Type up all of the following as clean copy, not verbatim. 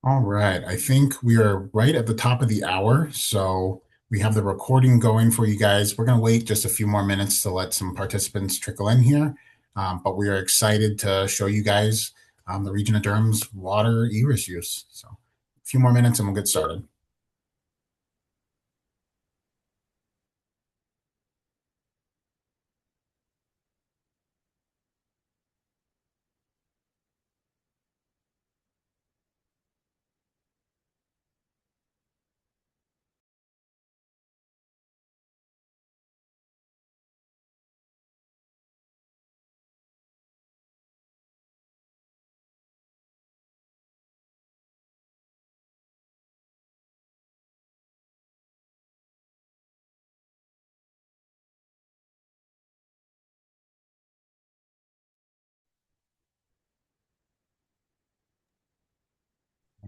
All right. I think we are right at the top of the hour. So we have the recording going for you guys. We're going to wait just a few more minutes to let some participants trickle in here. But we are excited to show you guys the Region of Durham's water eRIS use. So a few more minutes and we'll get started.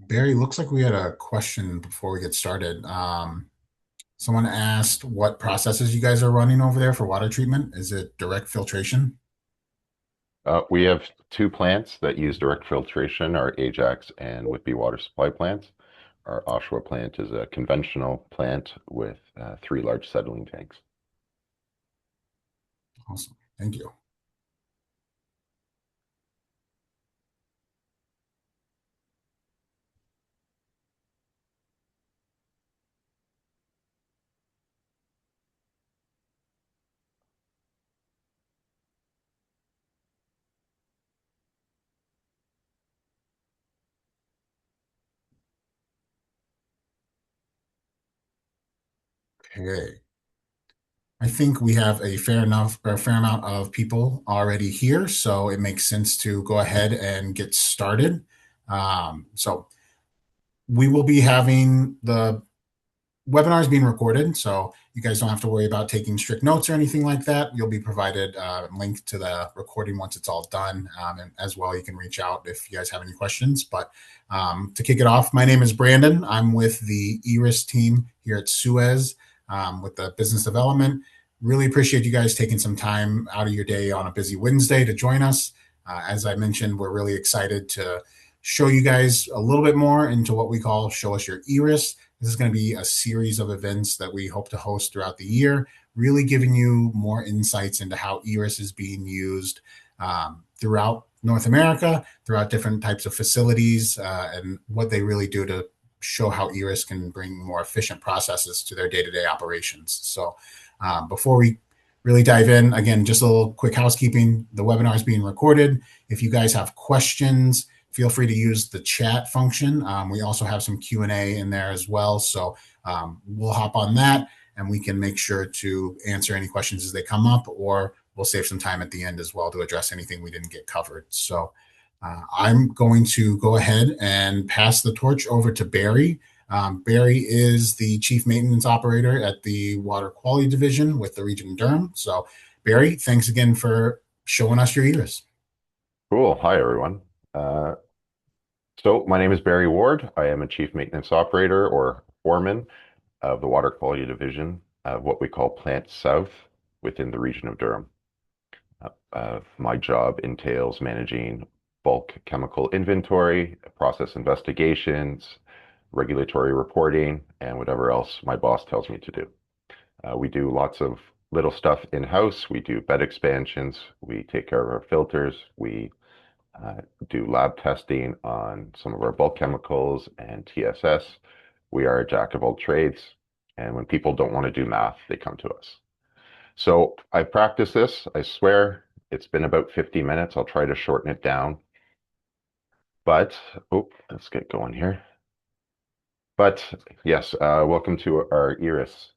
Barry, looks like we had a question before we get started. Someone asked what processes you guys are running over there for water treatment. Is it direct filtration? We have two plants that use direct filtration, our Ajax and Whitby water supply plants. Our Oshawa plant is a conventional plant with three large settling tanks. Awesome. Thank you. Okay. I think we have a fair amount of people already here, so it makes sense to go ahead and get started. So we will be having the webinars being recorded, so you guys don't have to worry about taking strict notes or anything like that. You'll be provided a link to the recording once it's all done, and as well, you can reach out if you guys have any questions. But to kick it off, my name is Brandon. I'm with the eRIS team here at Suez with the business development. Really appreciate you guys taking some time out of your day on a busy Wednesday to join us. As I mentioned, we're really excited to show you guys a little bit more into what we call Show Us Your eRIS. This is going to be a series of events that we hope to host throughout the year, really giving you more insights into how eRIS is being used throughout North America, throughout different types of facilities, and what they really do to show how eRIS can bring more efficient processes to their day to day operations. So, before we really dive in, again, just a little quick housekeeping. The webinar is being recorded. If you guys have questions, feel free to use the chat function. We also have some Q&A in there as well. So we'll hop on that and we can make sure to answer any questions as they come up, or we'll save some time at the end as well to address anything we didn't get covered. So I'm going to go ahead and pass the torch over to Barry. Barry is the Chief Maintenance Operator at the Water Quality Division with the Region of Durham. So Barry, thanks again for showing us your eRIS. Cool. Hi, everyone. Uh, so my name is Barry Ward. I am a Chief Maintenance Operator or Foreman of the Water Quality Division of what we call Plant South within the region of Durham. My job entails managing bulk chemical inventory, process investigations, regulatory reporting, and whatever else my boss tells me to do. We do lots of little stuff in-house. We do bed expansions. We take care of our filters. We do lab testing on some of our bulk chemicals and TSS. We are a jack of all trades. And when people don't want to do math, they come to us. So I practice this. I swear it's been about 50 minutes. I'll try to shorten it down. But, oh, let's get going here. But yes, welcome to our eRIS.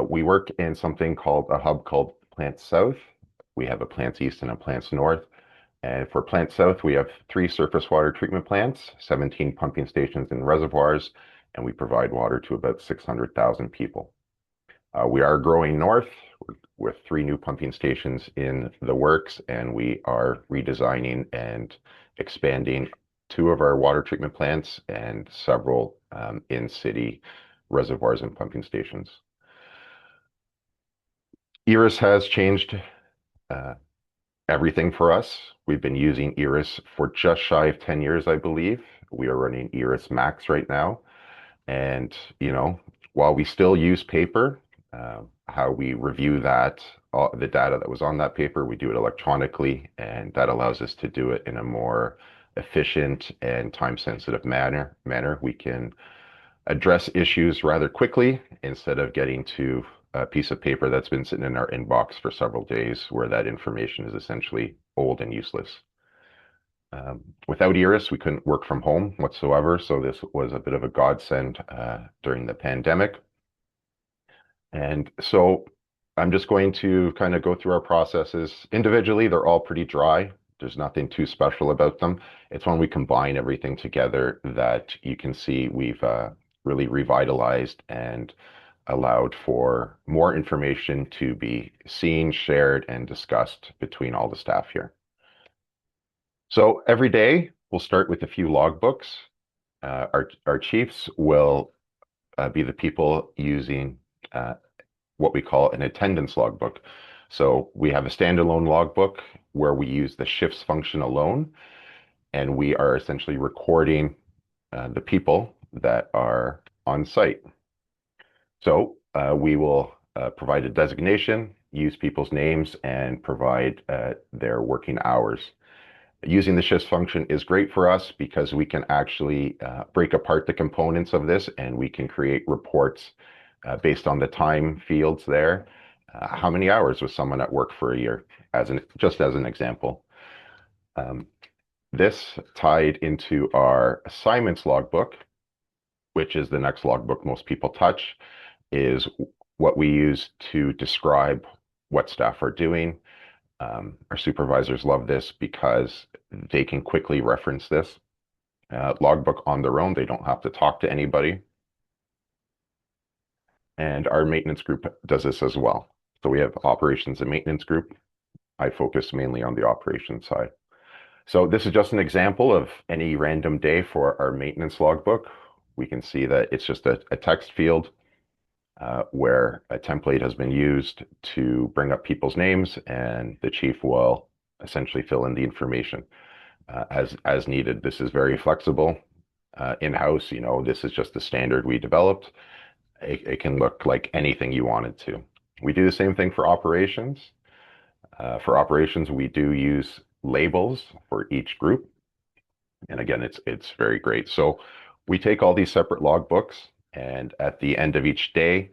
We work in something called a hub called Plant South. We have a Plants East and a Plants North. And for Plant South, we have three surface water treatment plants, 17 pumping stations and reservoirs, and we provide water to about 600,000 people. We are growing north with three new pumping stations in the works, and we are redesigning and expanding two of our water treatment plants and several in-city reservoirs and pumping stations. eRIS has changed everything for us. We've been using eRIS for just shy of 10 years, I believe. We are running eRIS Max right now. And, you know, while we still use paper, how we review that, the data that was on that paper, we do it electronically, and that allows us to do it in a more efficient and time-sensitive manner. We can address issues rather quickly instead of getting to a piece of paper that's been sitting in our inbox for several days where that information is essentially old and useless. Without eRIS, we couldn't work from home whatsoever, so this was a bit of a godsend during the pandemic. And so I'm just going to kind of go through our processes individually. They're all pretty dry. There's nothing too special about them. It's when we combine everything together that you can see we've really revitalized and allowed for more information to be seen, shared, and discussed between all the staff here. So every day we'll start with a few logbooks. Our chiefs will be the people using what we call an attendance logbook. So we have a standalone logbook where we use the shifts function alone, and we are essentially recording the people that are on site. So we will provide a designation, use people's names, and provide their working hours. Using the shifts function is great for us because we can actually break apart the components of this and we can create reports based on the time fields there. How many hours was someone at work for a year, just as an example. Um, this tied into our assignments logbook, which is the next logbook most people touch, is what we use to describe what staff are doing. Our supervisors love this because they can quickly reference this logbook on their own. They don't have to talk to anybody. And our maintenance group does this as well. So we have operations and maintenance group. I focus mainly on the operations side. So this is just an example of any random day for our maintenance logbook. We can see that it's just a text field where a template has been used to bring up people's names, and the chief will essentially fill in the information as needed. This is very flexible. In-house, this is just the standard we developed. It can look like anything you want it to. We do the same thing for operations. For operations, we do use labels for each group. And again, it's very great. So we take all these separate logbooks, and at the end of each day,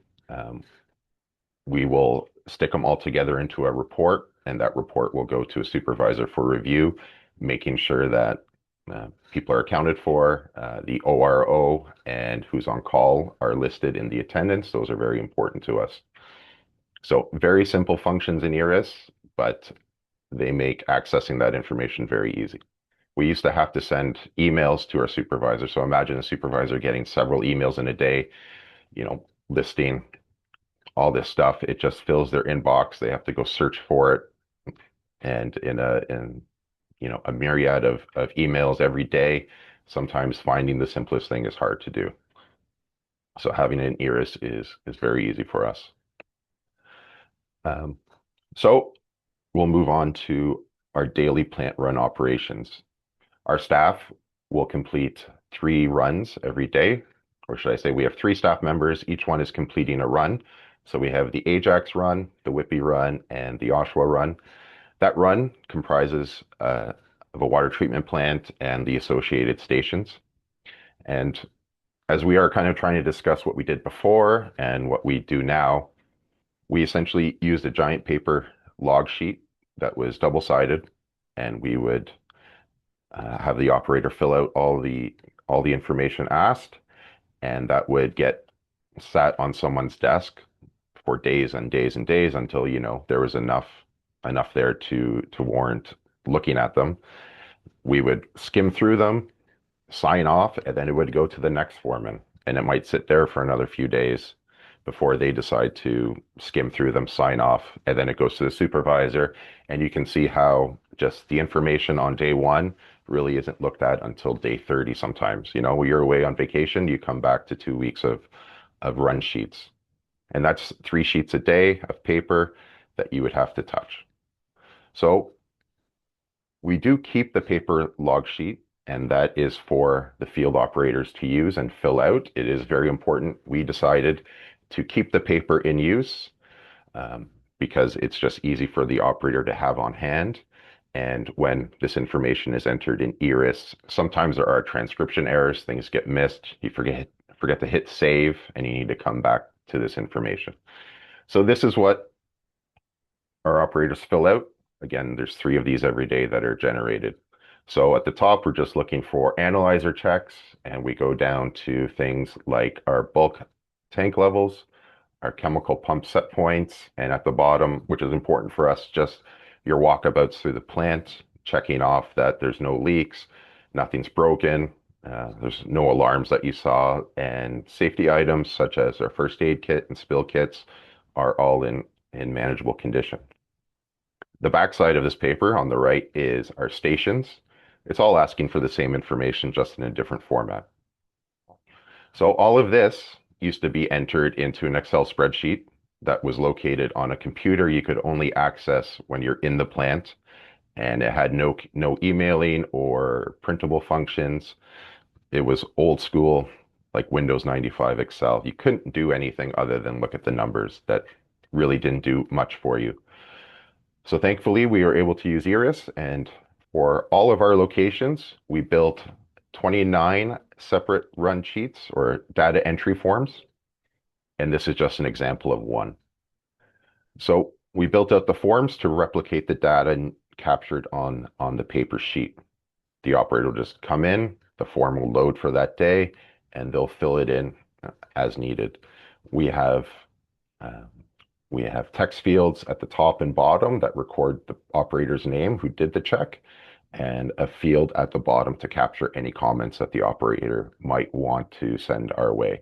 we will stick them all together into a report, and that report will go to a supervisor for review, making sure that people are accounted for, the ORO and who's on call are listed in the attendance. Those are very important to us. So very simple functions in eRIS, but they make accessing that information very easy. We used to have to send emails to our supervisor. So imagine a supervisor getting several emails in a day, listing all this stuff. It just fills their inbox. They have to go search for it. And in a myriad of emails every day, sometimes finding the simplest thing is hard to do. So having an eRIS is very easy for us. So we'll move on to our daily plant run operations. Our staff will complete 3 runs every day, or should I say we have 3 staff members. Each one is completing a run. So we have the Ajax run, the Whippy run, and the Oshawa run. That run comprises of a water treatment plant and the associated stations. And as we are kind of trying to discuss what we did before and what we do now, we essentially used a giant paper log sheet that was double-sided, and we would have the operator fill out all the information asked, and that would get sat on someone's desk for days and days and days until there was enough there to warrant looking at them. We would skim through them, sign off, and then it would go to the next foreman, and it might sit there for another few days before they decide to skim through them, sign off, and then it goes to the supervisor. And you can see how just the information on day 1 really isn't looked at until day 30 sometimes. When you're away on vacation, you come back to 2 weeks of run sheets. And that's 3 sheets a day of paper that you would have to touch. So We do keep the paper log sheet, and that is for the field operators to use and fill out. It is very important. We decided to keep the paper in use um, because it's just easy for the operator to have on hand. And when this information is entered in eRIS, sometimes there are transcription errors, things get missed, you forget to hit save, and you need to come back to this information. So this is what our operators fill out. Again, there's 3 of these every day that are generated. So at the top, we're just looking for analyzer checks, and we go down to things like our bulk tank levels, our chemical pump set points, and at the bottom, which is important for us, just your walkabouts through the plant, checking off that there's no leaks, nothing's broken, there's no alarms that you saw, and safety items such as our first aid kit and spill kits are all in manageable condition. The backside of this paper on the right is our stations. It's all asking for the same information, just in a different format. So all of this used to be entered into an Excel spreadsheet that was located on a computer you could only access when you're in the plant, and it had no emailing or printable functions. It was old school, like Windows 95 Excel. You couldn't do anything other than look at the numbers that really didn't do much for you. So thankfully, we were able to use eRIS, and for all of our locations, we built 29 separate run sheets or data entry forms, and this is just an example of one. So we built out the forms to replicate the data captured on the paper sheet. The operator will just come in, the form will load for that day, and they'll fill it in as needed. We have uh, we have text fields at the top and bottom that record the operator's name who did the check, and a field at the bottom to capture any comments that the operator might want to send our way.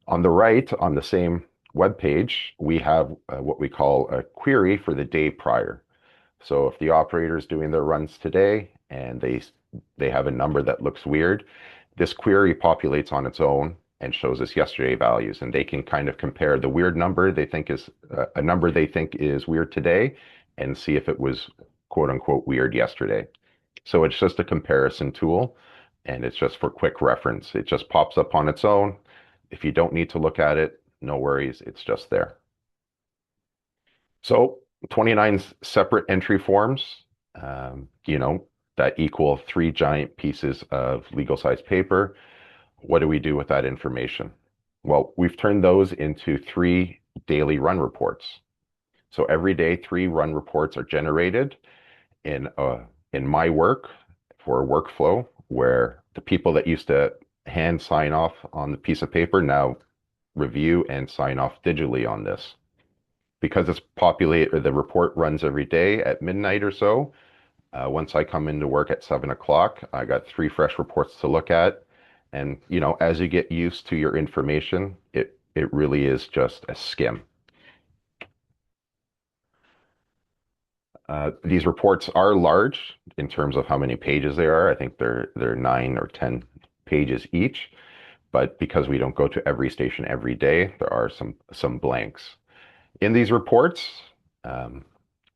On the right, on the same web page, we have what we call a query for the day prior. So if the operator is doing their runs today and they have a number that looks weird, this query populates on its own and shows us yesterday values, and they can kind of compare the weird number they think is a number they think is weird today and see if it was quote unquote weird yesterday. So it's just a comparison tool, and it's just for quick reference. It just pops up on its own. If you don't need to look at it, no worries, it's just there. So 29 separate entry forms, that equal 3 giant pieces of legal size paper. What do we do with that information? Well, we've turned those into 3 daily run reports. So every day, 3 run reports are generated in my work for a workflow where the people that used to hand sign off on the piece of paper now review and sign off digitally on this. Because it's populate or the report runs every day at midnight or so. Once I come into work at 7 o'clock, I got 3 fresh reports to look at. And as you get used to your information, it really is just a skim. These reports are large in terms of how many pages they are. I think they're 9 or 10 pages each. But because we don't go to every station every day, there are some blanks. In these reports, um,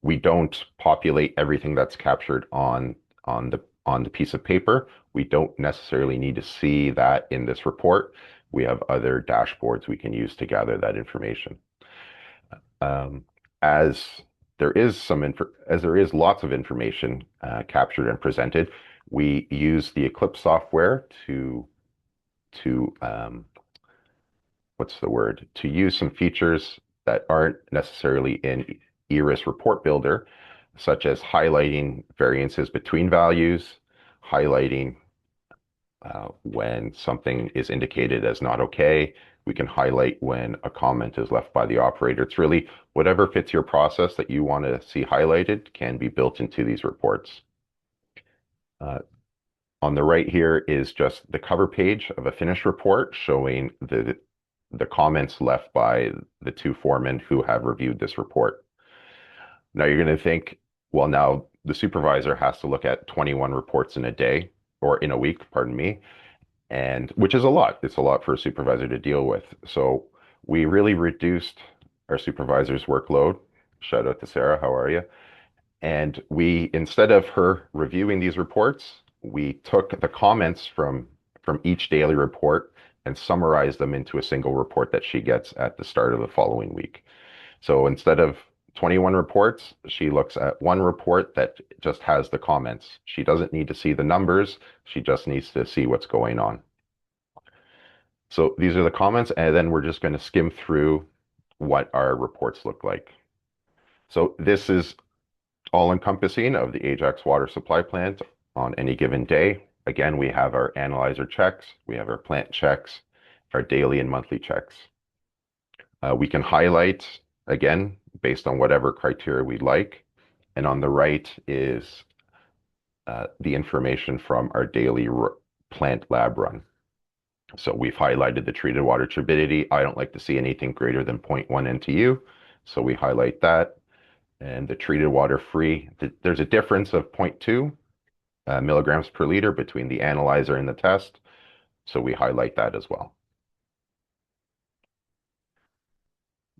we don't populate everything that's captured on the piece of paper. We don't necessarily need to see that in this report. We have other dashboards we can use to gather that information. Um, as as there is lots of information captured and presented, we use the Eclipse software to what's the word? To use some features that aren't necessarily in eRIS Report Builder, such as highlighting variances between values, highlighting when something is indicated as not okay. We can highlight when a comment is left by the operator. It's really whatever fits your process that you want to see highlighted can be built into these reports. Uh, on the right here is just the cover page of a finished report showing the comments left by the 2 foremen who have reviewed this report. Now you're going to think, well, now the supervisor has to look at 21 reports in a day or in a week, pardon me, and which is a lot. It's a lot for a supervisor to deal with. So we really reduced our supervisor's workload. Shout out to Sarah, how are you? And we, instead of her reviewing these reports, we took the comments from each daily report and summarized them into a single report that she gets at the start of the following week. So instead of 21 reports, she looks at one report that just has the comments. She doesn't need to see the numbers, she just needs to see what's going on. So these are the comments, and then we're just going to skim through what our reports look like. So this is all encompassing of the Ajax water supply plant on any given day. Again, we have our analyzer checks, we have our plant checks, our daily and monthly checks. We can highlight, again, based on whatever criteria we like. And on the right is the information from our daily plant lab run. So we've highlighted the treated water turbidity. I don't like to see anything greater than 0.1 NTU. So we highlight that. And the treated water free, there's a difference of 0.2 milligrams per liter between the analyzer and the test. So we highlight that as well.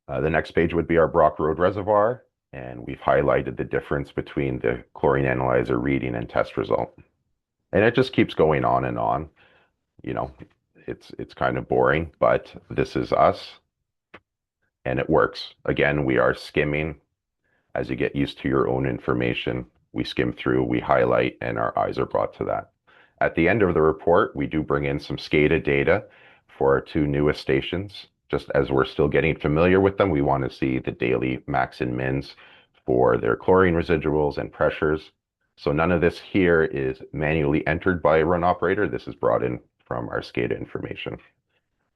The next page would be our Brock Road Reservoir, and we've highlighted the difference between the chlorine analyzer reading and test result. And it just keeps going on and on. You know, it's kind of boring, but this is us, and it works. Again, we are skimming. As you get used to your own information, we skim through, we highlight, and our eyes are brought to that. At the end of the report, we do bring in some SCADA data for our two newest stations. Just as we're still getting familiar with them, we want to see the daily max and mins for their chlorine residuals and pressures. So none of this here is manually entered by a run operator. This is brought in from our SCADA information.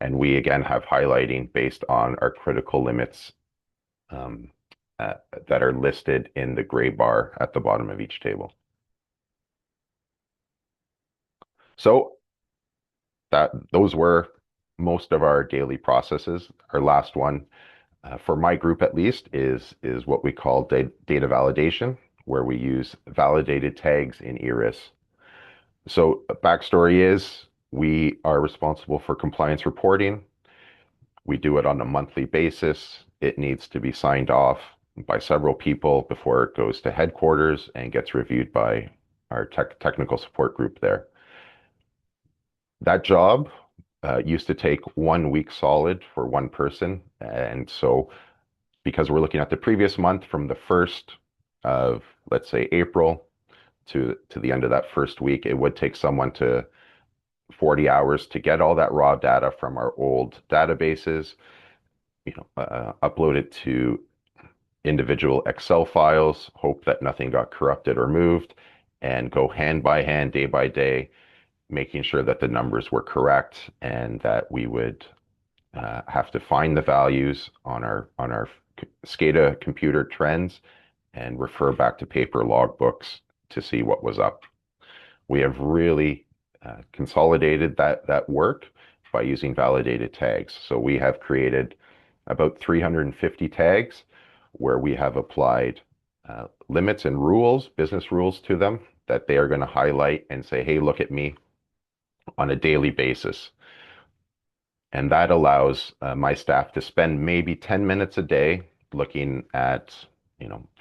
And we again have highlighting based on our critical limits um, uh, that are listed in the gray bar at the bottom of each table. So that those were most of our daily processes. Our last one, for my group at least, is what we call data validation, where we use validated tags in eRIS. So backstory is we are responsible for compliance reporting. We do it on a monthly basis. It needs to be signed off by several people before it goes to headquarters and gets reviewed by our technical support group there. That job used to take 1 week solid for one person. And so, because we're looking at the previous month from the 1st of, let's say, April to the end of that first week, it would take someone to 40 hours to get all that raw data from our old databases, upload it to individual Excel files, hope that nothing got corrupted or moved, and go hand by hand, day by day, making sure that the numbers were correct and that we would have to find the values on our SCADA computer trends and refer back to paper logbooks to see what was up. We have really consolidated that work by using validated tags. So we have created about 350 tags where we have applied limits and rules, business rules to them that they are going to highlight and say, hey, look at me on a daily basis. And that allows my staff to spend maybe 10 minutes a day looking at,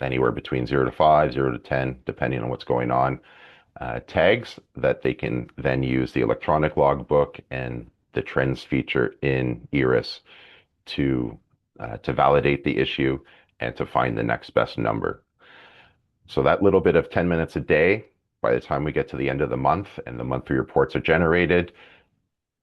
anywhere between 0 to 5, 0 to 10, depending on what's going on, tags that they can then use the electronic logbook and the trends feature in eRIS to validate the issue and to find the next best number. So that little bit of 10 minutes a day, by the time we get to the end of the month and the monthly reports are generated,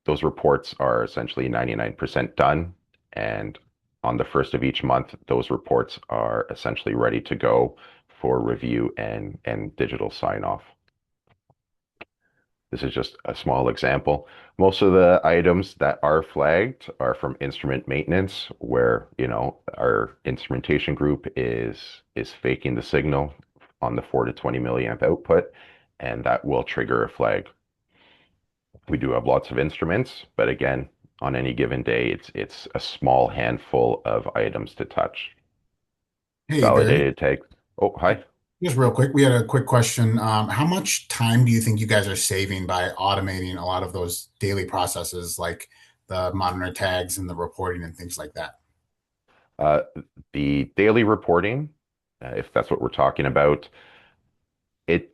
those reports are essentially 99% done. And on the first of each month, those reports are essentially ready to go for review and digital sign off. This is just a small example. Most of the items that are flagged are from instrument maintenance, where, our instrumentation group is faking the signal on the 4 to 20 milliamp output, and that will trigger a flag. We do have lots of instruments, but again, on any given day, it's a small handful of items to touch. Hey, Barry. Validated tag. Oh, hi. Just real quick, we had a quick question. How much time do you think you guys are saving by automating a lot of those daily processes, like the monitor tags and the reporting and things like that? Uh, the daily reporting. if that's what we're talking about. It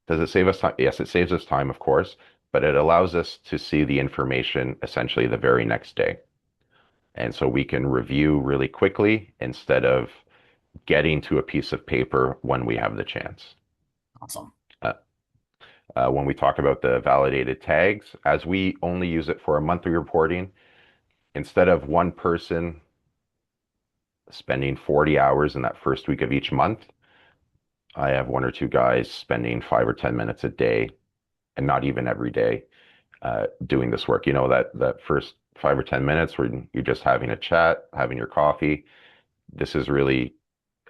does it save us time? Yes, it saves us time, of course, but it allows us to see the information essentially the very next day. And so we can review really quickly instead of getting to a piece of paper when we have the chance. Awesome. Uh, when we talk about the validated tags, as we only use it for a monthly reporting, instead of one person spending 40 hours in that first week of each month, I have one or two guys spending 5 or 10 minutes a day, and not even every day, doing this work. You know, that first 5 or 10 minutes where you're just having a chat, having your coffee. This is really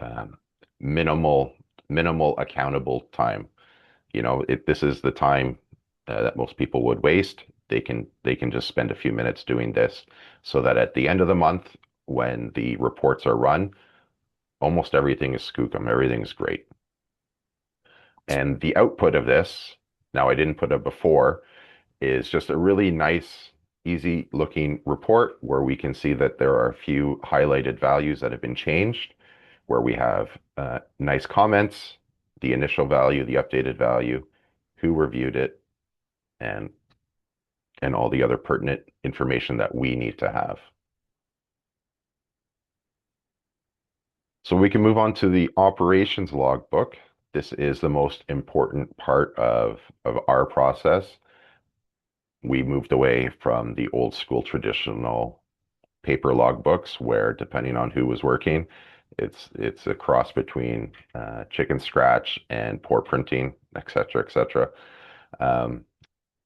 um, minimal, minimal accountable time. You know, this is the time that most people would waste. They can just spend a few minutes doing this, so that at the end of the month, when the reports are run, almost everything is skookum. Everything is great. And the output of this, now I didn't put it before, is just a really nice, easy looking report where we can see that there are a few highlighted values that have been changed, where we have nice comments, the initial value, the updated value, who reviewed it, and all the other pertinent information that we need to have. So we can move on to the operations logbook. This is the most important part of our process. We moved away from the old school traditional paper logbooks where, depending on who was working, it's a cross between chicken scratch and pour printing, et cetera, et cetera. Um,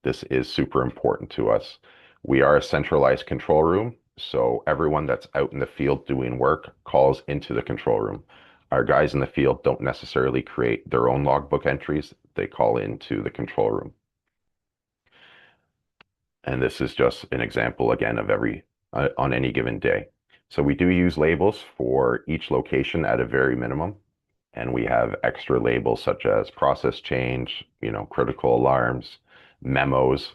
this is super important to us. We are a centralized control room, so everyone that's out in the field doing work calls into the control room. Our guys in the field don't necessarily create their own logbook entries. They call into the control room. And this is just an example again of every on any given day. So we do use labels for each location at a very minimum. And we have extra labels such as process change, you know, critical alarms, memos.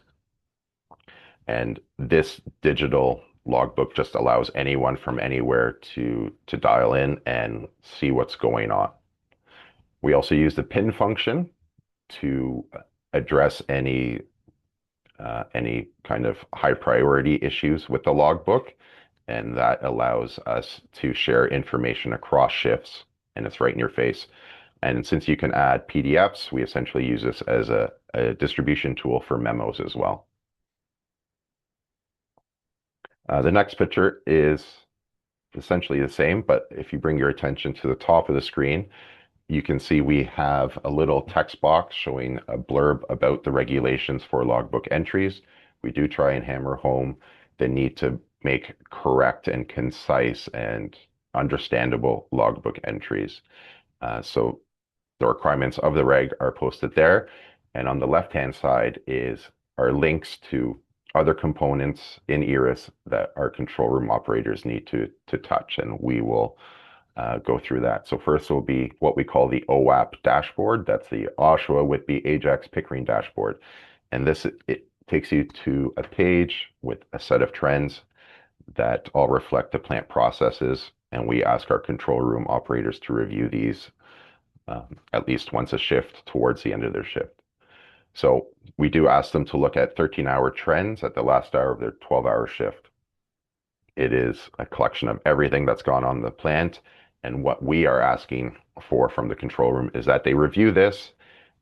And this digital logbook just allows anyone from anywhere to dial in and see what's going on. We also use the pin function to address any kind of high priority issues with the logbook, and that allows us to share information across shifts, and it's right in your face. And since you can add PDFs, we essentially use this as a distribution tool for memos as well. The next picture is essentially the same, but if you bring your attention to the top of the screen, you can see we have a little text box showing a blurb about the regulations for logbook entries. We do try and hammer home the need to make correct and concise and understandable logbook entries. So the requirements of the reg are posted there. And on the left-hand side is our links to other components in eRIS that our control room operators need to touch, and we will go through that. So first will be what we call the OWAP dashboard. That's the Oshawa Whitby Ajax Pickering dashboard. And this, it takes you to a page with a set of trends that all reflect the plant processes. And we ask our control room operators to review these at least once a shift towards the end of their shift. So we do ask them to look at 13-hour trends at the last hour of their 12-hour shift. It is a collection of everything that's gone on in the plant. And what we are asking for from the control room is that they review this.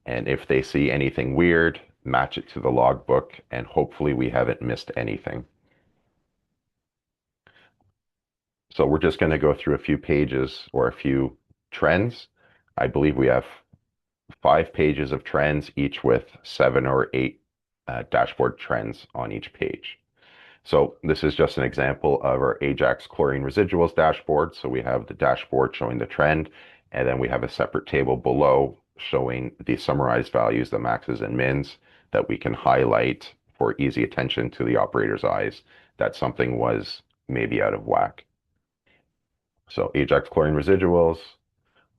And if they see anything weird, match it to the logbook. And hopefully we haven't missed anything. So we're just going to go through a few pages or a few trends. I believe we have 5 pages of trends, each with 7 or 8 dashboard trends on each page. So this is just an example of our Ajax chlorine residuals dashboard. So we have the dashboard showing the trend, and then we have a separate table below showing the summarized values, the maxes and mins, that we can highlight for easy attention to the operator's eyes that something was maybe out of whack. So Ajax chlorine residuals,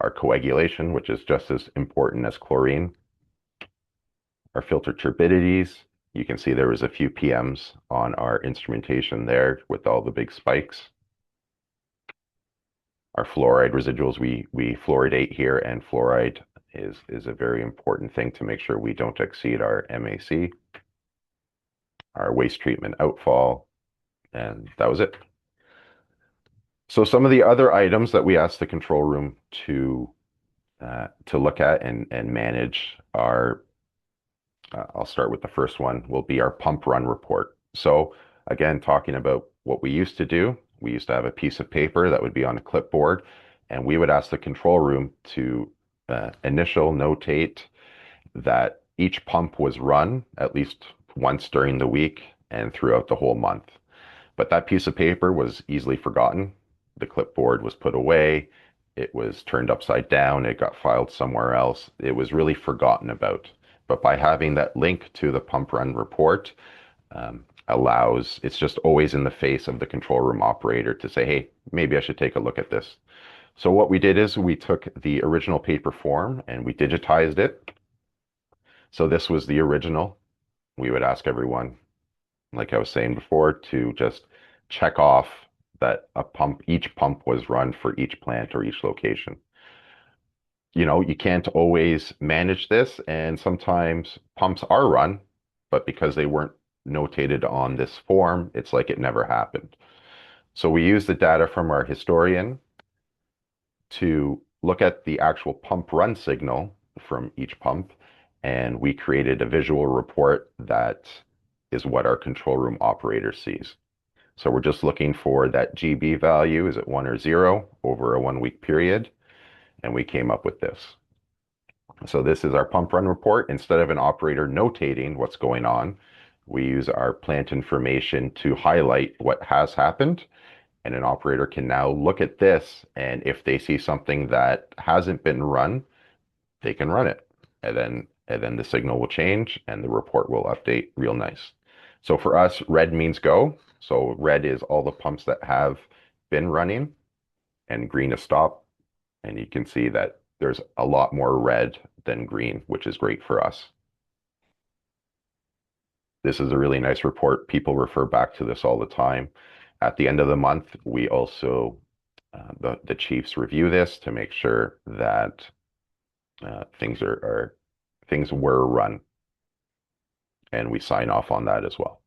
our coagulation, which is just as important as chlorine, our filter turbidities. You can see there was a few PMs on our instrumentation there with all the big spikes. Our fluoride residuals, we fluoridate here, and fluoride is a very important thing to make sure we don't exceed our MAC, our waste treatment outfall, and that was it. So some of the other items that we asked the control room to look at and manage are, I'll start with the first one, will be our pump run report. So again, talking about what we used to do, we used to have a piece of paper that would be on a clipboard, and we would ask the control room to initial notate that each pump was run at least once during the week and throughout the whole month. But that piece of paper was easily forgotten. The clipboard was put away. It was turned upside down. It got filed somewhere else. It was really forgotten about. But by having that link to the pump run report, it's just always in the face of the control room operator to say, hey, maybe I should take a look at this. So what we did is we took the original paper form and we digitized it. So this was the original. We would ask everyone, like I was saying before, to just check off that each pump was run for each plant or each location. You can't always manage this, and sometimes pumps are run, but because they weren't notated on this form, it's like it never happened. So we use the data from our historian to look at the actual pump run signal from each pump, and we created a visual report that is what our control room operator sees. So we're just looking for that GB value, is it 1 or 0 over a 1 week period, and we came up with this. So this is our pump run report. Instead of an operator notating what's going on, we use our plant information to highlight what has happened, and an operator can now look at this, and if they see something that hasn't been run, they can run it. And then the signal will change and the report will update real nice. So for us, red means go. So red is all the pumps that have been running, and green is stop. And you can see that there's a lot more red than green, which is great for us. This is a really nice report. People refer back to this all the time. At the end of the month, we also, the chiefs review this to make sure that things were run, and we sign off on that as well.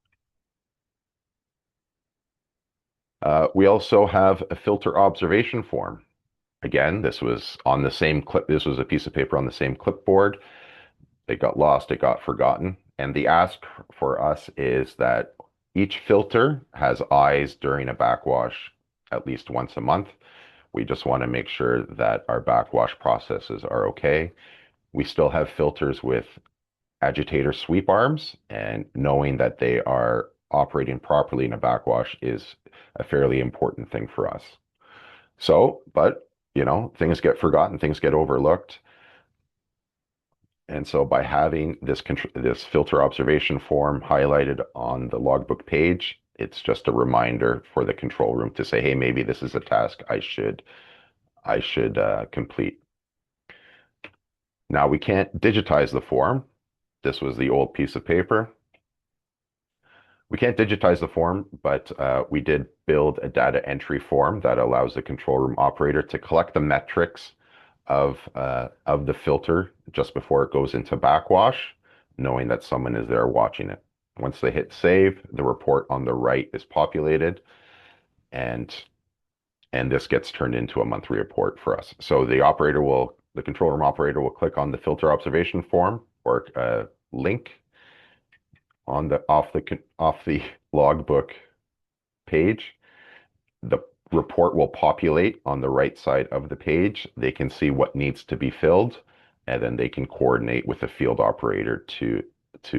We also have a filter observation form. Again, this was on the same clip. This was a piece of paper on the same clipboard. It got lost, it got forgotten. And the ask for us is that each filter has eyes during a backwash at least once a month. We just want to make sure that our backwash processes are okay. We still have filters with agitator sweep arms, and knowing that they are operating properly in a backwash is a fairly important thing for us. So, but things get forgotten, things get overlooked. And so by having this filter observation form highlighted on the logbook page, it's just a reminder for the control room to say, hey, maybe this is a task I should complete. Now we can't digitize the form. This was the old piece of paper. We can't digitize the form, but we did build a data entry form that allows the control room operator to collect the metrics of the filter just before it goes into backwash, knowing that someone is there watching it. Once they hit save, the report on the right is populated, and this gets turned into a monthly report for us. So the control room operator will click on the filter observation form or link on off the logbook page. The report will populate on the right side of the page. They can see what needs to be filled, and then they can coordinate with the field operator to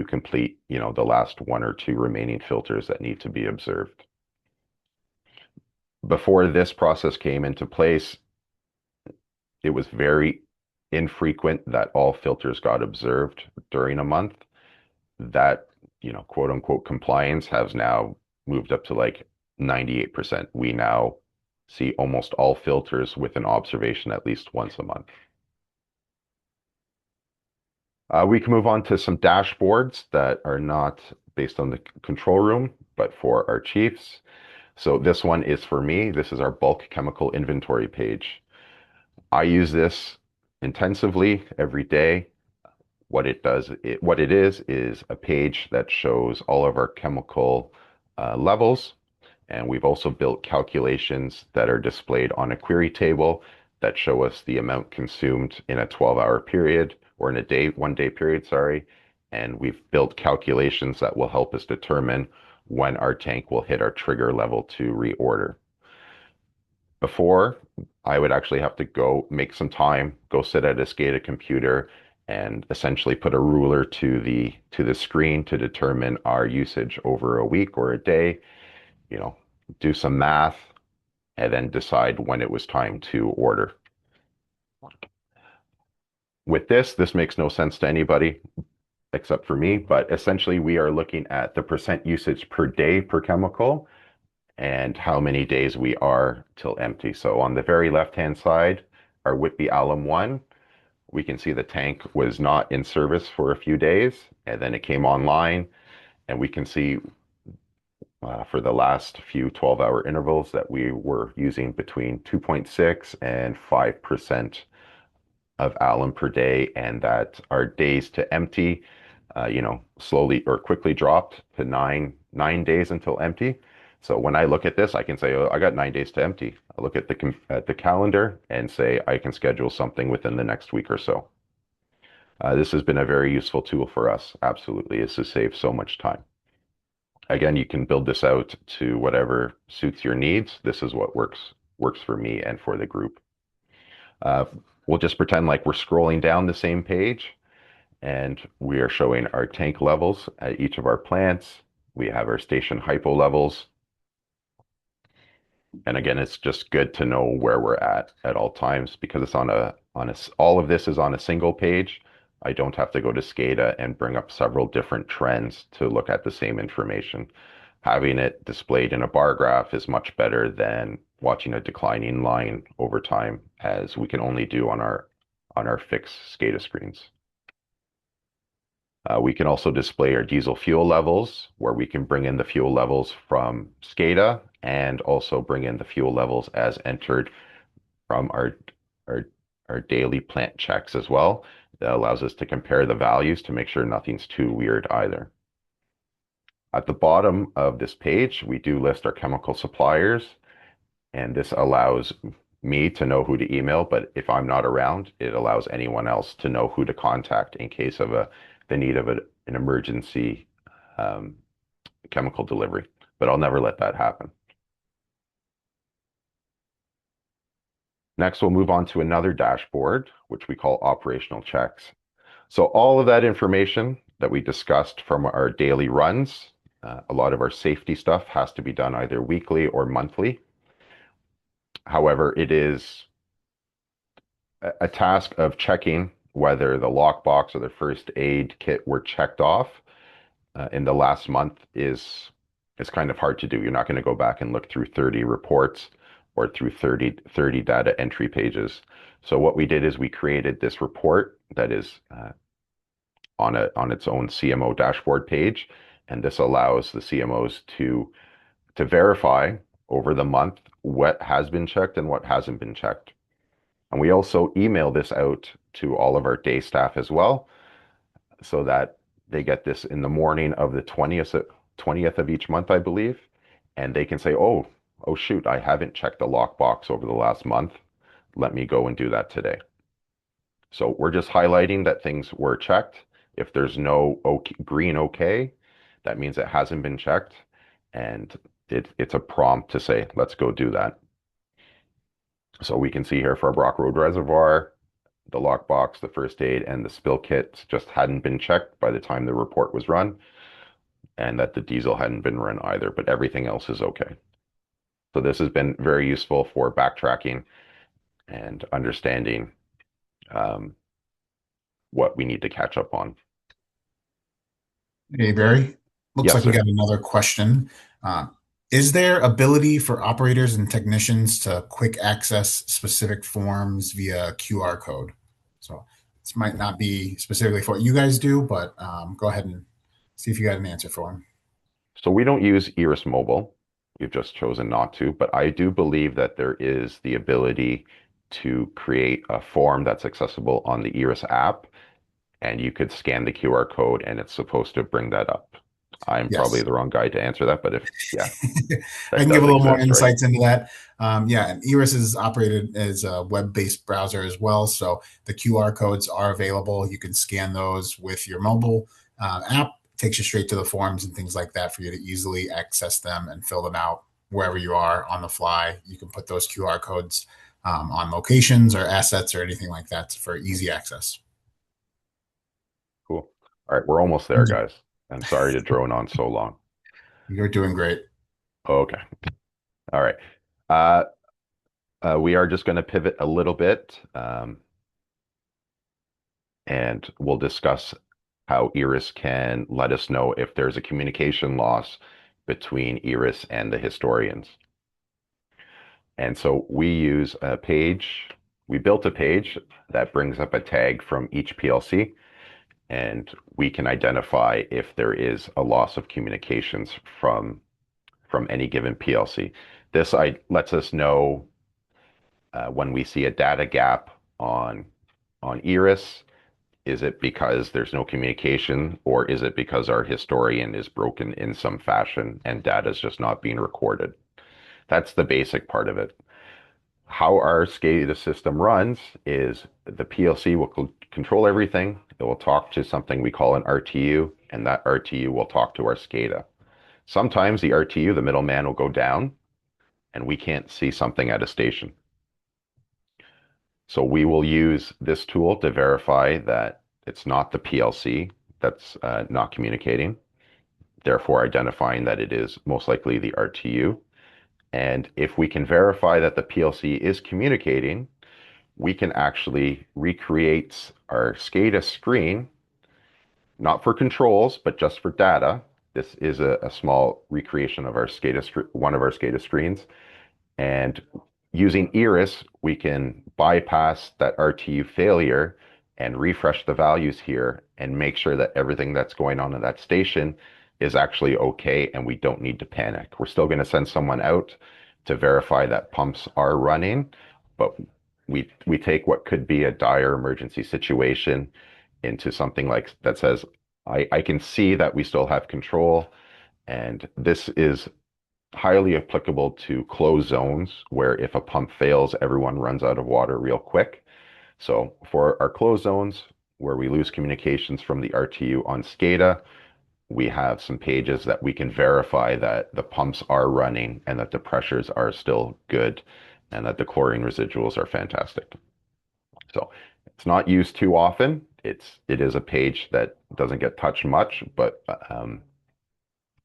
complete, the last 1 or 2 remaining filters that need to be observed. Before this process came into place, it was very infrequent that all filters got observed during a month. That, quote unquote compliance has now moved up to like 98%. We now see almost all filters with an observation at least once a month. We can move on to some dashboards that are not based on the control room, but for our chiefs. So this one is for me. This is our bulk chemical inventory page. I use this intensively every day. What it is a page that shows all of our chemical levels. And we've also built calculations that are displayed on a query table that show us the amount consumed in a 12-hour period or in a day, 1 day period, sorry. And we've built calculations that will help us determine when our tank will hit our trigger level to reorder. Before, I would actually have to go make some time, go sit at a SCADA computer and essentially put a ruler to the screen to determine our usage over a week or a day, you know, do some math, and then decide when it was time to order. With this makes no sense to anybody except for me, but essentially we are looking at the percent usage per day per chemical and how many days we are till empty. So on the very left-hand side, our Whitby Alum 1, we can see the tank was not in service for a few days, and then it came online, and we can see for the last few 12-hour intervals that we were using between 2.6 and 5% of alum per day, and that our days to empty, slowly or quickly dropped to nine days until empty. So when I look at this, I can say, oh, I got 9 days to empty. I look at the calendar and say I can schedule something within the next week or so. This has been a very useful tool for us. Absolutely, this has saved so much time. Again, you can build this out to whatever suits your needs. This is what works for me and for the group. Uh, we'll just pretend like we're scrolling down the same page and we are showing our tank levels at each of our plants. We have our station hypo levels. And again, it's just good to know where we're at all times because it's all of this is on a single page. I don't have to go to SCADA and bring up several different trends to look at the same information. Having it displayed in a bar graph is much better than watching a declining line over time, as we can only do on our fixed SCADA screens. We can also display our diesel fuel levels, where we can bring in the fuel levels from SCADA and also bring in the fuel levels as entered from our, our daily plant checks as well. That allows us to compare the values to make sure nothing's too weird either. At the bottom of this page, we do list our chemical suppliers, and this allows me to know who to email, but if I'm not around, it allows anyone else to know who to contact in case of the need of an emergency um, chemical delivery. But I'll never let that happen. Next, we'll move on to another dashboard, which we call operational checks. So all of that information that we discussed from our daily runs, a lot of our safety stuff has to be done either weekly or monthly. However, it is a task of checking whether the lockbox or the first aid kit were checked off in the last month is kind of hard to do. You're not going to go back and look through 30 reports or through 30 data entry pages. So what we did is we created this report that is on its own CMO dashboard page, and this allows the CMOs to verify over the month what has been checked and what hasn't been checked. And we also email this out to all of our day staff as well, so that they get this in the morning of the 20th of each month, I believe, and they can say, oh shoot, I haven't checked the lockbox over the last month. Let me go and do that today. So we're just highlighting that things were checked. If there's no green okay, that means it hasn't been checked, and it's a prompt to say, let's go do that. So we can see here for our Brock Road Reservoir, the lockbox, the first aid, and the spill kits just hadn't been checked by the time the report was run, and that the diesel hadn't been run either, but everything else is okay. So this has been very useful for backtracking and understanding um, what we need to catch up on. Hey, Barry. Looks Yes, like we sir. got another question. Uh, is there ability for operators and technicians to quick access specific forms via QR code? So this might not be specifically for what you guys do, but go ahead and see if you got an answer for him. So we don't use eRIS Mobile. You've just chosen not to, but I do believe that there is the ability to create a form that's accessible on the eRIS app, and you could scan the QR code and it's supposed to bring that up. I'm probably Yes. the wrong guy to answer that, but if, yeah, I that can give a does little more exist, right? insights into that. Yeah, and eRIS is operated as a web-based browser as well. So the QR codes are available. You can scan those with your mobile app. It takes you straight to the forms and things like that for you to easily access them and fill them out wherever you are on the fly. You can put those QR codes on locations or assets or anything like that for easy access. Cool. All right, we're almost there, guys. I'm sorry to drone on so long. You're doing great. Okay. All right. Uh, we are just going to pivot a little bit, and we'll discuss how eRIS can let us know if there's a communication loss between eRIS and the historians. And so we built a page that brings up a tag from each PLC, and we can identify if there is a loss of communications from any given PLC. Lets us know when we see a data gap on eRIS. Is it because there's no communication, or is it because our historian is broken in some fashion and data is just not being recorded? That's the basic part of it. How our SCADA system runs is the PLC will control everything. It will talk to something we call an RTU, and that RTU will talk to our SCADA. Sometimes the RTU, the middleman, will go down, and we can't see something at a station. So we will use this tool to verify that it's not the PLC that's not communicating, therefore identifying that it is most likely the RTU. And if we can verify that the PLC is communicating, we can actually recreate our SCADA screen, not for controls, but just for data. This is a small recreation of our one of our SCADA screens. And using eRIS, we can bypass that RTU failure and refresh the values here and make sure that everything that's going on in that station is actually okay and we don't need to panic. We're still going to send someone out to verify that pumps are running, but we take what could be a dire emergency situation into something like that says, I can see that we still have control. And this is highly applicable to closed zones where if a pump fails, everyone runs out of water real quick. So for our closed zones where we lose communications from the RTU on SCADA, we have some pages that we can verify that the pumps are running and that the pressures are still good and that the chlorine residuals are fantastic. So it's not used too often. It is a page that doesn't get touched much, but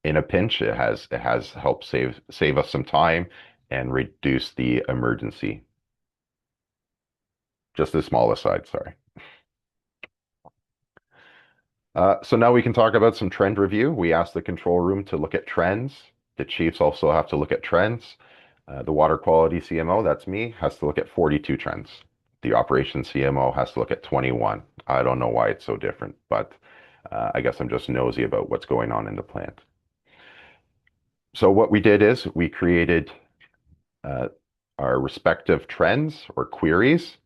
in a pinch, it has helped save us some time and reduce the emergency. Just a small aside, sorry. So now we can talk about some trend review. We asked the control room to look at trends. The chiefs also have to look at trends. The water quality CMO, that's me, has to look at 42 trends. The operations CMO has to look at 21. I don't know why it's so different, but I guess I'm just nosy about what's going on in the plant. So what we did is we created uh, our respective trends or queries.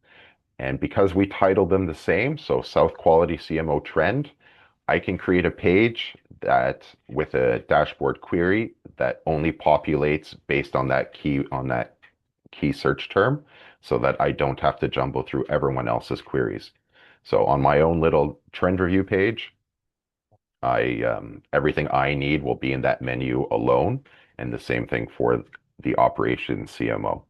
And because we titled them the same, so South Quality CMO Trend, I can create a page that with a dashboard query that only populates based on that key search term so that I don't have to jumble through everyone else's queries. So on my own little trend review page, I everything I need will be in that menu alone, and the same thing for the operations CMO.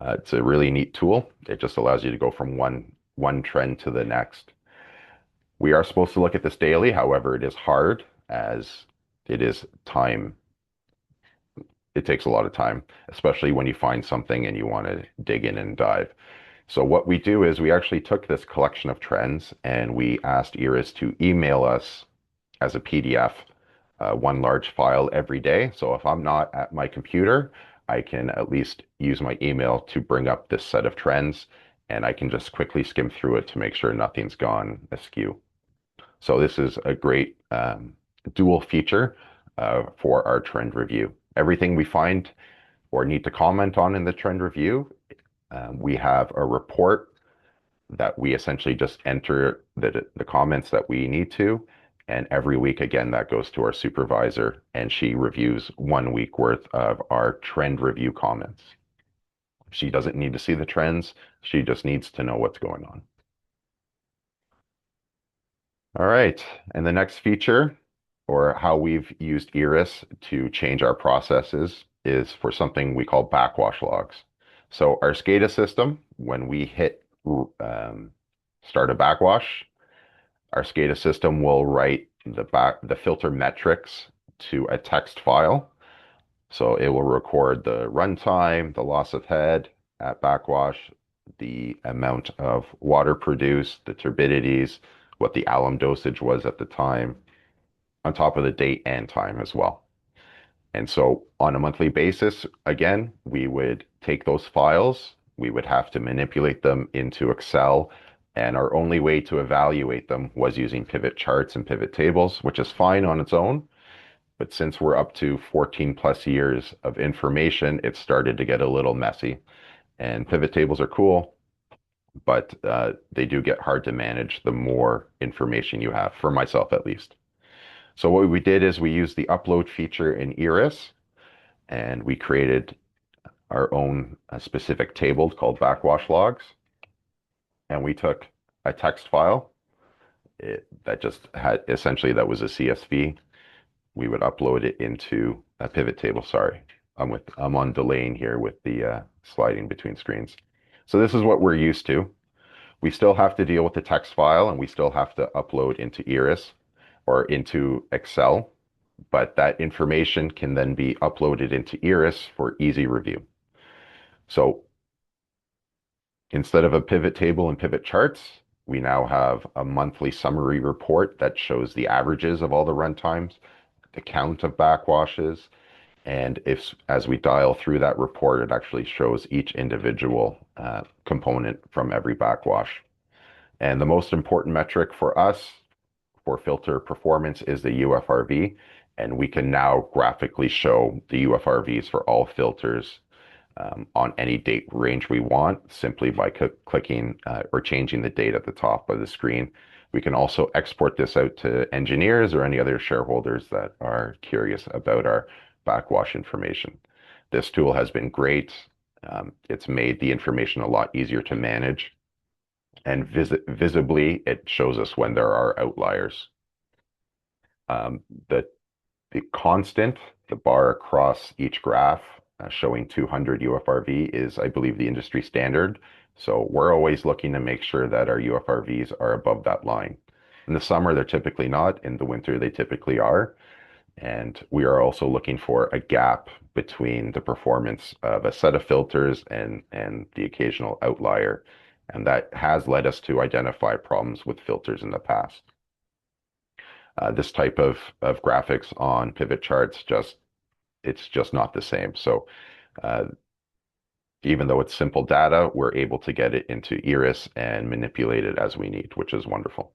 It's a really neat tool. It just allows you to go from one trend to the next. We are supposed to look at this daily. However, it is hard as it is time. It takes a lot of time, especially when you find something and you want to dig in and dive. So what we do is we actually took this collection of trends and we asked eRIS to email us as a PDF, one large file every day. So if I'm not at my computer, I can at least use my email to bring up this set of trends and I can just quickly skim through it to make sure nothing's gone askew. So this is a great dual feature for our trend review. Everything we find or need to comment on in the trend review, we have a report that we essentially just enter the comments that we need to. And every week, again, that goes to our supervisor, and she reviews 1 week worth of our trend review comments. She doesn't need to see the trends. She just needs to know what's going on. All right. And the next feature, or how we've used eRIS to change our processes, is for something we call backwash logs. So our SCADA system, when we hit start a backwash, our SCADA system will write the filter metrics to a text file. So it will record the runtime, the loss of head at backwash, the amount of water produced, the turbidities, what the alum dosage was at the time, on top of the date and time as well. And so on a monthly basis, again, we would take those files, we would have to manipulate them into Excel, and our only way to evaluate them was using pivot charts and pivot tables, which is fine on its own. But since we're up to 14 plus years of information, it started to get a little messy. And pivot tables are cool, but they do get hard to manage the more information you have, for myself at least. So what we did is we used the upload feature in eRIS, and we created our own specific table called backwash logs. And we took a text file that just had essentially that was a CSV. We would upload it into a pivot table. Sorry, I'm on delaying here with the sliding between screens. So this is what we're used to. We still have to deal with the text file, and we still have to upload into eRIS or into Excel, but that information can then be uploaded into eRIS for easy review. So instead of a pivot table and pivot charts, we now have a monthly summary report that shows the averages of all the runtimes, the count of backwashes, and if as we dial through that report, it actually shows each individual component from every backwash. And the most important metric for us for filter performance is the UFRV, and we can now graphically show the UFRVs for all filters on any date range we want simply by clicking or changing the date at the top of the screen. We can also export this out to engineers or any other shareholders that are curious about our backwash information. This tool has been great. It's made the information a lot easier to manage, and visibly it shows us when there are outliers. Um, the the constant, the bar across each graph showing 200 UFRV is, I believe, the industry standard. So we're always looking to make sure that our UFRVs are above that line. In the summer, they're typically not. In the winter, they typically are. And we are also looking for a gap between the performance of a set of filters and the occasional outlier. And that has led us to identify problems with filters in the past. This type of graphics on pivot charts it's just not the same. So uh, even though it's simple data, we're able to get it into eRIS and manipulate it as we need, which is wonderful.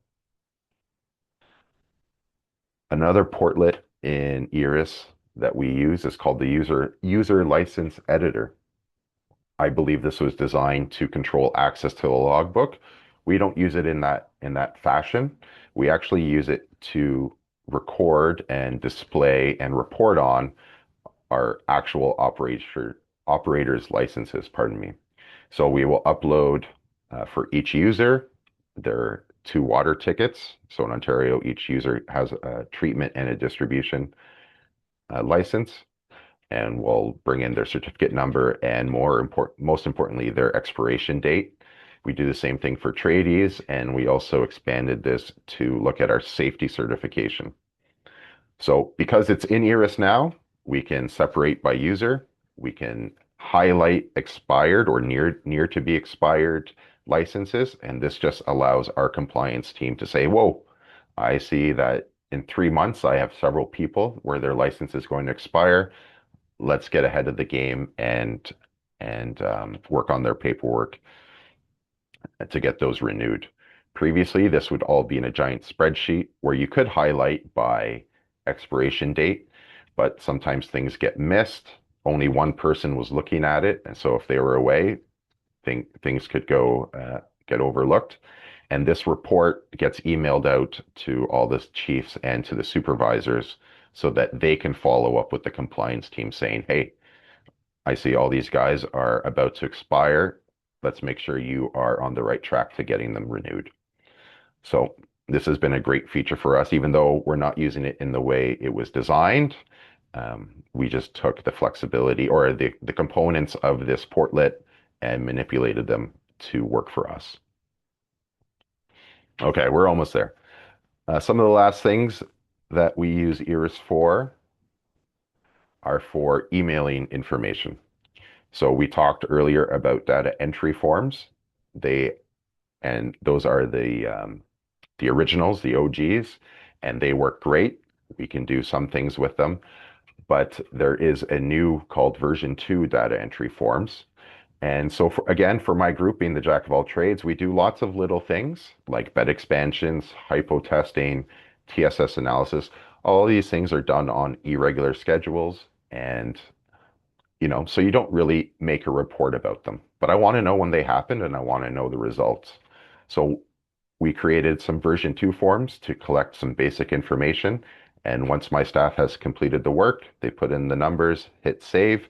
Another portlet in eRIS that we use is called the user license editor. I believe this was designed to control access to the logbook. We don't use it in that fashion. We actually use it to record and display and report on our actual operators licenses, pardon me. So we will upload for each user their two water tickets. So in Ontario, each user has a treatment and a distribution license, and we'll bring in their certificate number and most importantly, their expiration date. We do the same thing for tradies, and we also expanded this to look at our safety certification. So because it's in eRIS now, we can separate by user. We can highlight expired or near to be expired licenses, and this just allows our compliance team to say, "Whoa, I see that in 3 months I have several people where their license is going to expire. Let's get ahead of the game and work on their paperwork to get those renewed." Previously, this would all be in a giant spreadsheet where you could highlight by expiration date, but sometimes things get missed. Only one person was looking at it, and so if they were away, things could go get overlooked. And this report gets emailed out to all the chiefs and to the supervisors so that they can follow up with the compliance team saying, hey, I see all these guys are about to expire. Let's make sure you are on the right track to getting them renewed. So this has been a great feature for us, even though we're not using it in the way it was designed. We just took the flexibility or the components of this portlet and manipulated them to work for us. Okay, we're almost there. Some of the last things that we use eRIS for are for emailing information. So we talked earlier about data entry forms. They and those are the originals, the OGs, and they work great. We can do some things with them, but there is a new called version 2 data entry forms. And so again, for my group being the jack of all trades, we do lots of little things like bed expansions, hypo testing, TSS analysis. All of these things are done on irregular schedules and so you don't really make a report about them. But I want to know when they happened and I want to know the results. So we created some version 2 forms to collect some basic information. And once my staff has completed the work, they put in the numbers, hit save,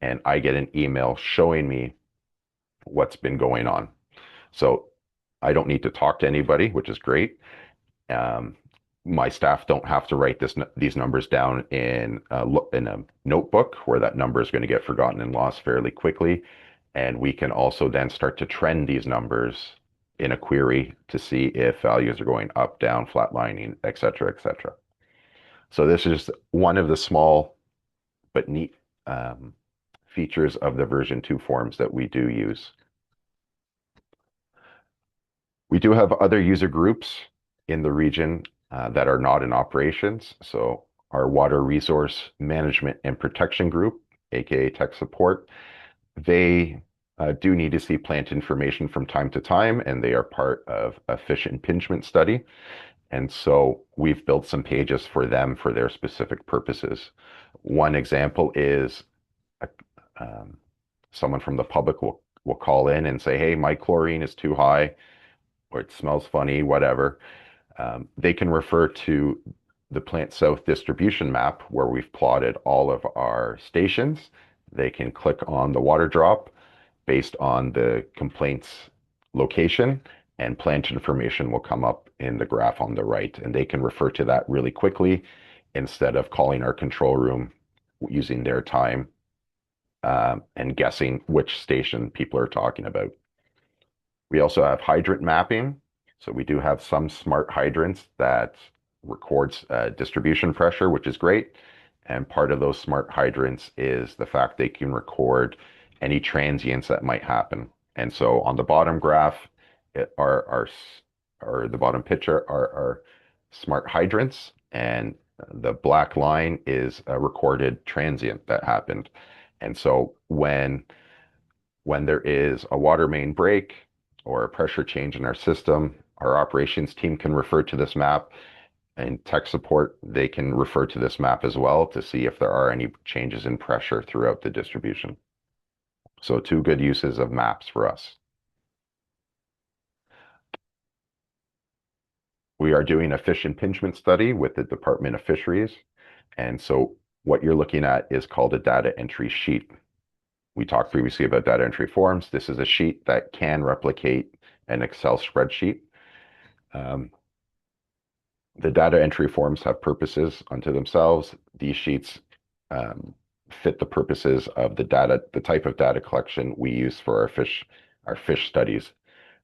and I get an email showing me what's been going on. So I don't need to talk to anybody, which is great. Um, my staff don't have to write these numbers down in a notebook where that number is going to get forgotten and lost fairly quickly. And we can also then start to trend these numbers in a query to see if values are going up, down, flatlining, et cetera, et cetera. So this is one of the small but neat features of the version 2 forms that we do use. We do have other user groups in the region that are not in operations. So our Water Resource Management and Protection Group, aka Tech Support, they do need to see plant information from time to time, and they are part of a fish impingement study. And so we've built some pages for them for their specific purposes. One example is a, um, someone from the public will call in and say, hey, my chlorine is too high, or it smells funny, whatever. They can refer to the Plant South distribution map where we've plotted all of our stations. They can click on the water drop based on the complaint's location, and plant information will come up in the graph on the right, and they can refer to that really quickly instead of calling our control room using their time and guessing which station people are talking about. We also have hydrant mapping. So we do have some smart hydrants that records distribution pressure, which is great. And part of those smart hydrants is the fact they can record any transients that might happen. And so on the bottom graph or the bottom picture are our smart hydrants, and the black line is a recorded transient that happened. And so when there is a water main break or a pressure change in our system, our operations team can refer to this map, and tech support, they can refer to this map as well to see if there are any changes in pressure throughout the distribution. So two good uses of maps for us. We are doing a fish impingement study with the Department of Fisheries. And so what you're looking at is called a data entry sheet. We talked previously about data entry forms. This is a sheet that can replicate an Excel spreadsheet. Um, the data entry forms have purposes unto themselves. These sheets fit the purposes of the type of data collection we use for our fish studies.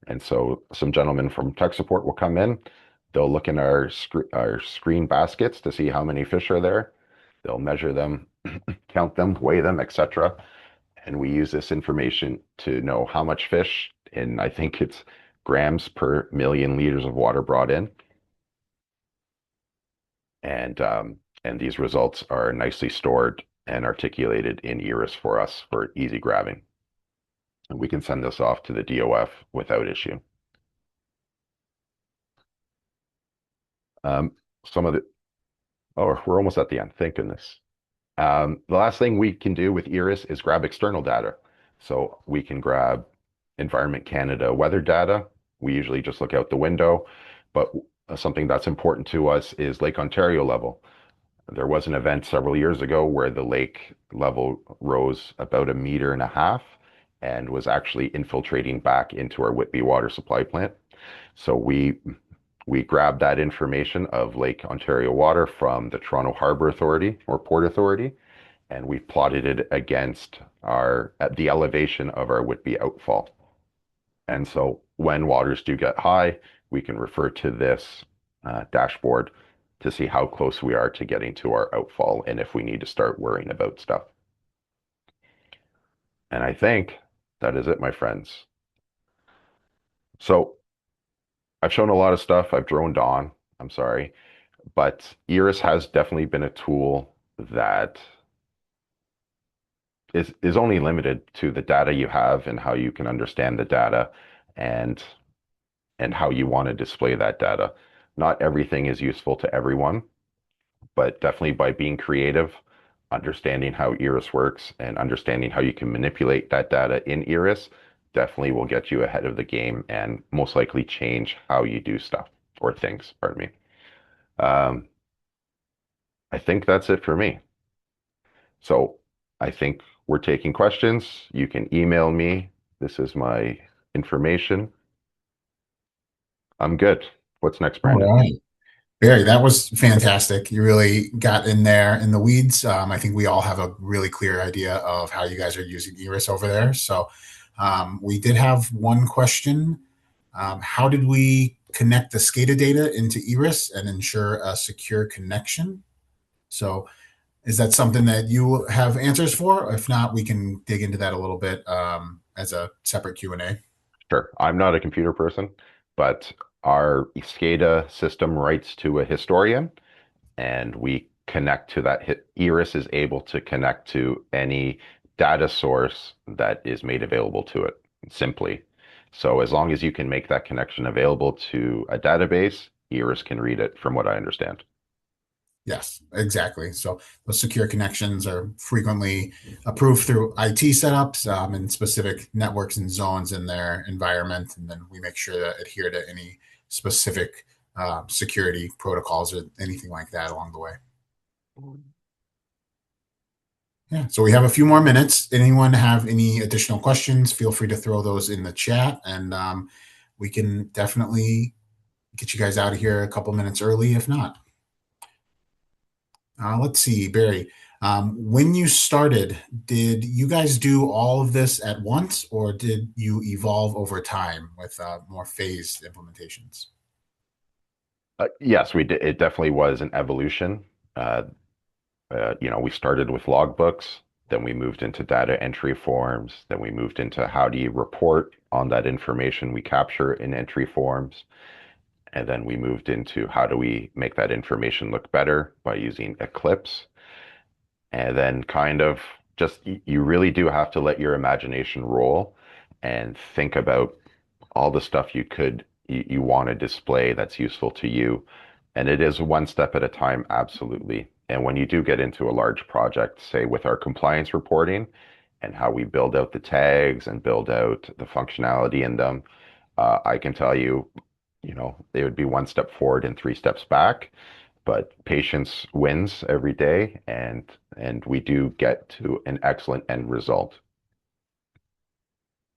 And so some gentlemen from tech support will come in. They'll look in our screen baskets to see how many fish are there. They'll measure them, count them, weigh them, etc. And we use this information to know how much fish, and I think it's grams per million liters of water brought in. And these results are nicely stored and articulated in eRIS for us for easy grabbing. And we can send this off to the DOF without issue. Um, some of the, oh, we're almost at the end. Thank goodness. The last thing we can do with eRIS is grab external data. So we can grab Environment Canada weather data. We usually just look out the window, but something that's important to us is Lake Ontario level. There was an event several years ago where the lake level rose about 1.5 meters and was actually infiltrating back into our Whitby water supply plant. So we grabbed that information of Lake Ontario water from the Toronto Harbor Authority or Port Authority, and we plotted it against our at the elevation of our Whitby outfall. And so when waters do get high, we can refer to this dashboard to see how close we are to getting to our outfall and if we need to start worrying about stuff. And I think that is it, my friends. So I've shown a lot of stuff. I've droned on. I'm sorry. But eRIS has definitely been a tool that is only limited to the data you have and how you can understand the data and and how you want to display that data. Not everything is useful to everyone, but definitely by being creative, understanding how eRIS works and understanding how you can manipulate that data in eRIS definitely will get you ahead of the game and most likely change how you do stuff or things, pardon me. Um, I think that's it for me. So I think we're taking questions. You can email me. This is my information. I'm good. What's next, All Brandon? right. Barry, that was fantastic. You really got in there in the weeds. I think we all have a really clear idea of how you guys are using eRIS over there. So we did have one question. How did we connect the SCADA data into eRIS and ensure a secure connection? So is that something that you have answers for? If not, we can dig into that a little bit as a separate Q&A. Sure. I'm not a computer person, but our SCADA system writes to a historian, and we connect to that. eRIS is able to connect to any data source that is made available to it simply. So as long as you can make that connection available to a database, eRIS can read it, from what I understand. Yes, exactly. So those secure connections are frequently approved through IT setups and specific networks and zones in their environment, and then we make sure to adhere to any specific security protocols or anything like that along the way. Yeah. So we have a few more minutes. Anyone have any additional questions? Feel free to throw those in the chat, and we can definitely get you guys out of here a couple minutes early, if not. Let's see, Barry. When you started, did you guys do all of this at once, or did you evolve over time with more phased implementations? Yes, we did. It definitely was an evolution. Uh, we started with logbooks, then we moved into data entry forms, then we moved into how do you report on that information we capture in entry forms, and then we moved into how do we make that information look better by using Eclipse. And then kind of just you really do have to let your imagination roll and think about all the stuff you want to display that's useful to you. And it is one step at a time, absolutely. And when you do get into a large project, say with our compliance reporting and how we build out the tags and build out the functionality in them, I can tell you, they would be one step forward and three steps back. But patience wins every day, and we do get to an excellent end result.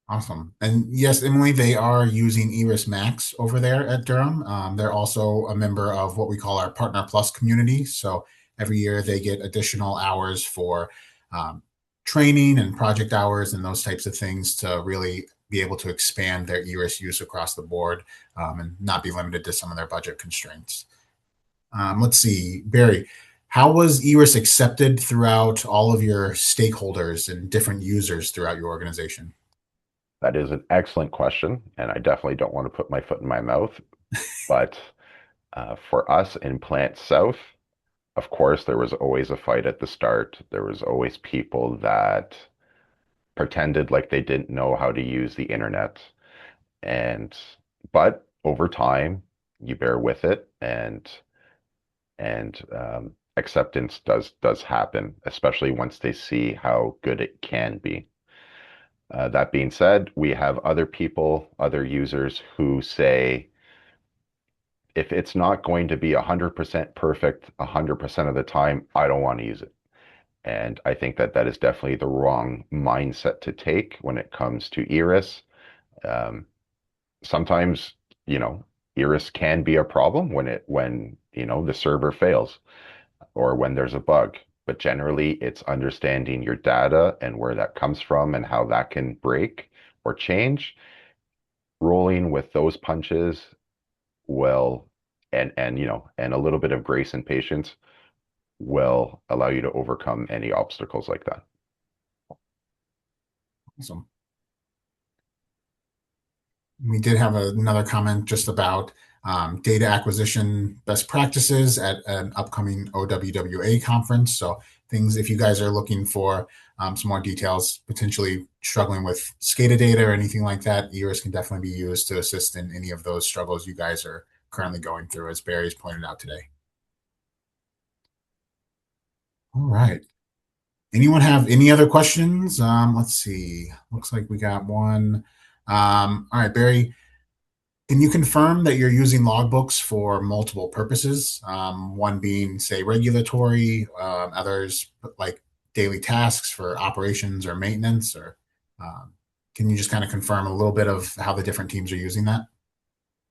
Awesome. And yes, Emily, they are using eRIS Max over there at Durham. They're also a member of what we call our Partner Plus community. So every year they get additional hours for um, training and project hours and those types of things to really be able to expand their eRIS use across the board and not be limited to some of their budget constraints. Let's see, Barry, how was eRIS accepted throughout all of your stakeholders and different users throughout your organization? That is an excellent question, and I definitely don't want to put my foot in my mouth. But for us in Plant South, of course, there was always a fight at the start. There was always people that pretended like they didn't know how to use the internet. And but over time, you bear with it, and acceptance does happen, especially once they see how good it can be. That being said, we have other people, other users who say, if it's not going to be 100% perfect 100% of the time, I don't want to use it. And I think that that is definitely the wrong mindset to take when it comes to eRIS. Um, Sometimes, you know, eRIS can be a problem when the server fails or when there's a bug. But generally, it's understanding your data and where that comes from and how that can break or change. Rolling with those punches will, and a little bit of grace and patience will allow you to overcome any obstacles like that. Awesome. We did have another comment just about data acquisition best practices at an upcoming OWWA conference. So things, if you guys are looking for some more details, potentially struggling with SCADA data or anything like that, eRIS can definitely be used to assist in any of those struggles you guys are currently going through, as Barry's pointed out today. All right. Anyone have any other questions? Let's see. Looks like we got one. All right, Barry. Can you confirm that you're using logbooks for multiple purposes? One being, say, regulatory, others like daily tasks for operations or maintenance, or um, can you just kind of confirm a little bit of how the different teams are using that?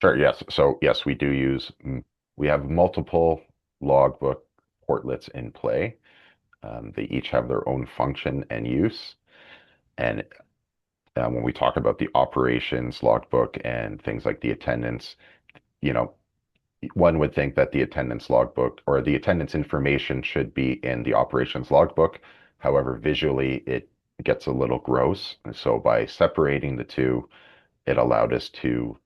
Sure, yes. So yes, we have multiple logbook portlets in play. They each have their own function and use. And when we talk about the operations logbook and things like the attendance, you know, one would think that the attendance logbook or the attendance information should be in the operations logbook. However, visually it gets a little gross. And so by separating the two, it allowed us to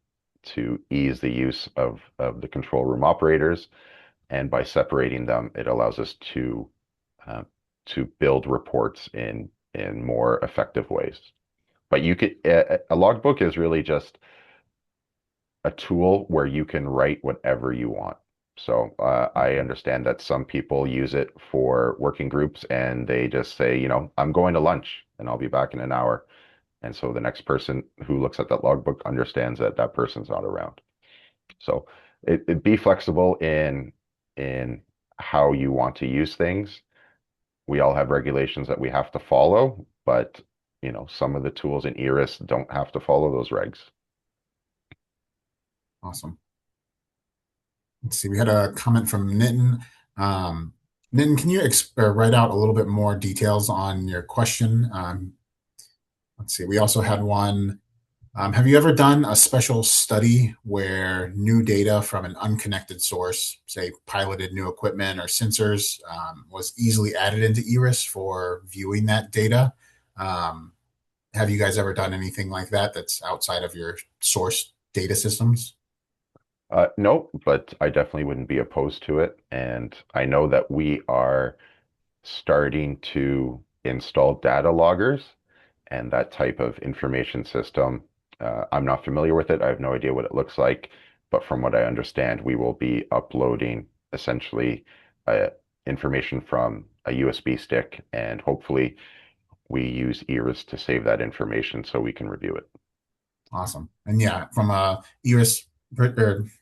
ease the use of the control room operators. And by separating them, it allows us uh, to build reports in more effective ways. But a logbook is really just a tool where you can write whatever you want. So I understand that some people use it for working groups and they just say, I'm going to lunch and I'll be back in an hour. And so the next person who looks at that logbook understands that that person's not around. So it be flexible in how you want to use things. We all have regulations that we have to follow, but some of the tools in eRIS don't have to follow those regs. Awesome. Let's see. We had a comment from Nitin. Um, Nitin, can you write out a little bit more details on your question? Let's see. We also had one. Have you ever done a special study where new data from an unconnected source, say piloted new equipment or sensors, was easily added into eRIS for viewing that data? Um, have you guys ever done anything like that that's outside of your source data systems? No, but I definitely wouldn't be opposed to it. And I know that we are starting to install data loggers and that type of information system. I'm not familiar with it. I have no idea what it looks like. But from what I understand, we will be uploading essentially uh, information from a USB stick, and hopefully we use eRIS to save that information so we can review it. Awesome. And yeah, from a eRIS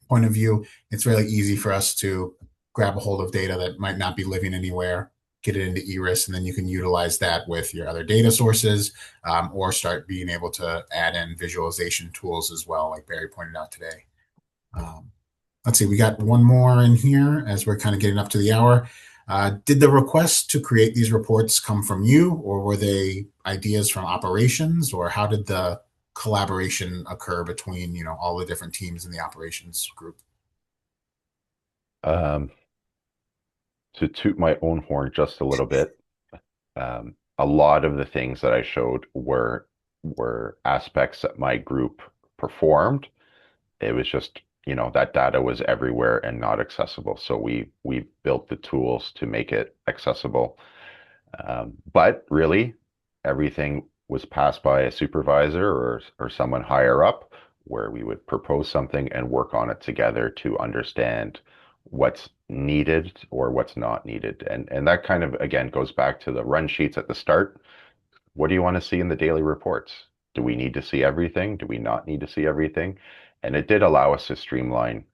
point of view, it's really easy for us to grab a hold of data that might not be living anywhere, get it into eRIS, and then you can utilize that with your other data sources, or start being able to add in visualization tools as well, like Barry pointed out today. Um, let's see, we got one more in here as we're kind of getting up to the hour. Did the request to create these reports come from you, or were they ideas from operations, or how did the collaboration occur between all the different teams in the operations group? Um, to toot my own horn just a little bit, a lot of the things that I showed were aspects that my group performed. It was just, that data was everywhere and not accessible. So we built the tools to make it accessible. But really, everything was passed by a supervisor or someone higher up, where we would propose something and work on it together to understand what's needed or what's not needed. And that kind of again goes back to the run sheets at the start. What do you want to see in the daily reports? Do we need to see everything? Do we not need to see everything? And it did allow us to streamline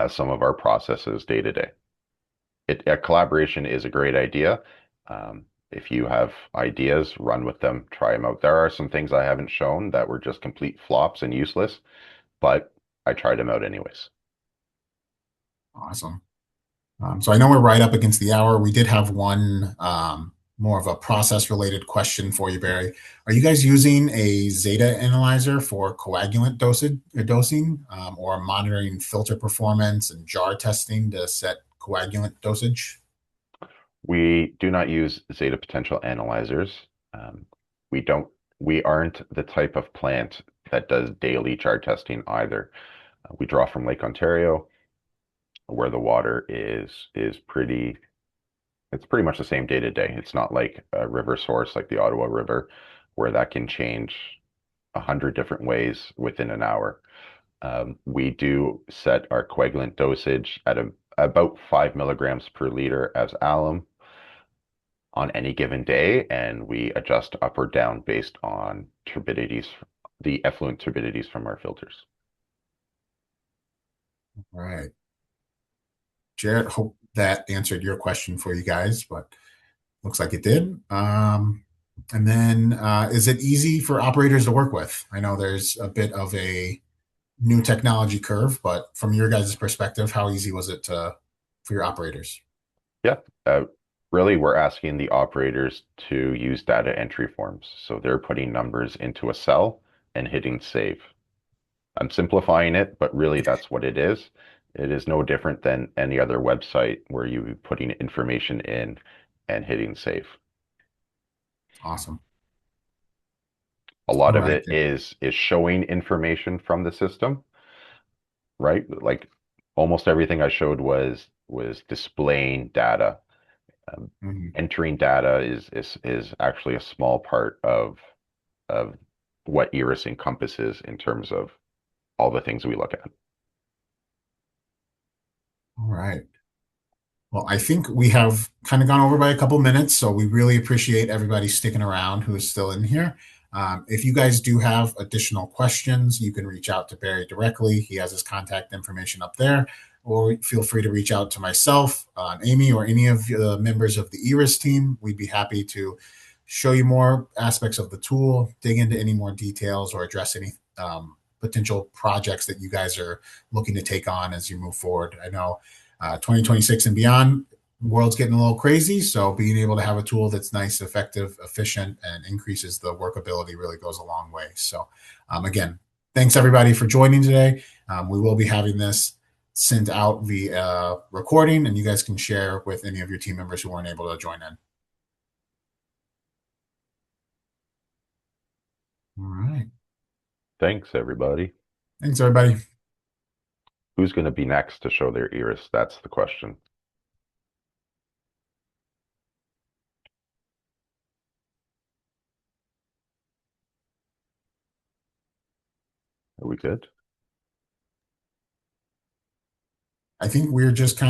some of our processes day to day. Collaboration is a great idea. If you have ideas, run with them, try them out. There are some things I haven't shown that were just complete flops and useless, but I tried them out anyways. Awesome. So I know we're right up against the hour. We did have one more of a process related question for you, Barry. Are you guys using a Zeta analyzer for coagulant dosing or monitoring filter performance and jar testing to set coagulant dosage? We do not use zeta potential analyzers. Um, we don't, we aren't the type of plant that does daily jar testing either. We draw from Lake Ontario, where the water is pretty, it's pretty much the same day to day. It's not like a river source like the Ottawa River, where that can change 100 different ways within an hour. We do set our coagulant dosage at about 5 milligrams per liter as alum on any given day, and we adjust up or down based on turbidities, the effluent turbidities from our filters. All right. Jared, hope that answered your question for you guys, but looks like it did. And then is it easy for operators to work with? I know there's a bit of a new technology curve, but from your guys' perspective, how easy was it for your operators? Yeah, really, we're asking the operators to use data entry forms. So they're putting numbers into a cell and hitting save. I'm simplifying it, but really that's what it is. It is no different than any other website where you're putting information in and hitting save. Awesome. A All lot of right. it is showing information from the system, right? Like almost everything I showed was displaying data. Mhm. Entering data is actually a small part of what eRIS encompasses in terms of all the things we look at. All right. Well, I think we have kind of gone over by a couple minutes, so we really appreciate everybody sticking around who is still in here. If you guys do have additional questions, you can reach out to Barry directly. He has his contact information up there, or feel free to reach out to myself, Amy, or any of the members of the eRIS team. We'd be happy to show you more aspects of the tool, dig into any more details, or address any potential projects that you guys are looking to take on as you move forward. I know 2026 and beyond, the world's getting a little crazy. So being able to have a tool that's nice, effective, efficient, and increases the workability really goes a long way. So again, thanks everybody for joining today. We will be having this sent out via recording, and you guys can share with any of your team members who weren't able to join in. All right. Thanks, everybody. Thanks, everybody. Who's going to be next to show their eRIS? That's the question. Are we good? I think we're just kind